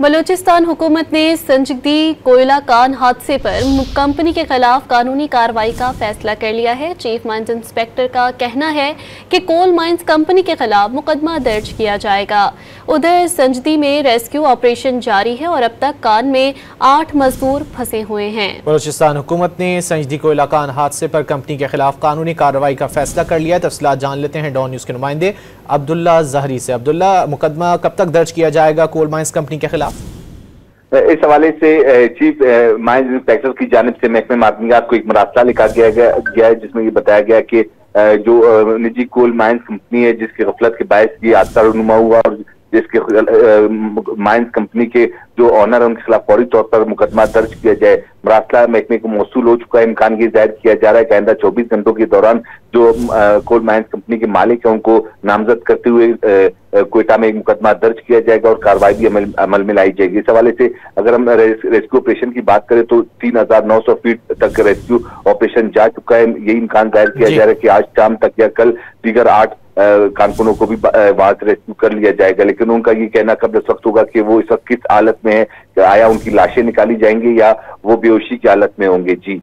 बलूचिस्तान हुकूमत ने संजीदी कोयला कान हादसे पर कंपनी के खिलाफ कानूनी कार्रवाई का फैसला कर लिया है। चीफ माइंस इंस्पेक्टर का कहना है कि कोल माइंस कंपनी के खिलाफ मुकदमा दर्ज किया जाएगा। उधर संजीदी में रेस्क्यू ऑपरेशन जारी है और अब तक कान में 8 मजदूर फंसे हुए हैं। बलूचिस्तान हुकूमत ने संजीदी कोयला कान हादसे पर कंपनी के खिलाफ कानूनी कार्रवाई का फैसला कर लिया है। तफसीलात जान लेते हैं डॉन न्यूज़ के नुमाइंदे अब्दुल्ला जहरी से। अब्दुल्ला, मुकदमा कब तक दर्ज किया जाएगा कोल माइंस कंपनी के खिलाफ? इस हवाले से चीफ माइंस इंस्पेक्टर की जानिब से महकमे मादनियात को एक मरासला लिखा गया है, जिसमें ये बताया गया कि जो निजी कोल माइंस कंपनी है जिसकी गफलत के बायस ये हादसा रूनुमा हुआ और जिसके माइंस कंपनी के जो ऑनर है उनके खिलाफ फौरी तौर पर मुकदमा दर्ज किया जाए। मरासला महकमे को मौसूल हो चुका है। इम्कान ये जाहिर किया जा रहा है कि आइंदा 24 घंटों के दौरान जो कोल माइंस कंपनी के मालिक है उनको नामजद करते हुए कोयटा में एक मुकदमा दर्ज किया जाएगा और कार्रवाई भी अमल में लाई जाएगी। इस हवाले से अगर हम रेस्क्यू ऑपरेशन की बात करें तो 3900 फीट तक रेस्क्यू ऑपरेशन जा चुका है। यही इम्कान जाहिर किया जा रहा है कि आज शाम तक या कल दीगर 8 कारकुनों को भी वहां से रेस्क्यू कर लिया जाएगा। लेकिन उनका ये कहना कब इस वक्त होगा कि वो इस वक्त किस हालत में है, आया उनकी लाशें निकाली जाएंगी या वो बेहोशी की हालत में होंगे। जी।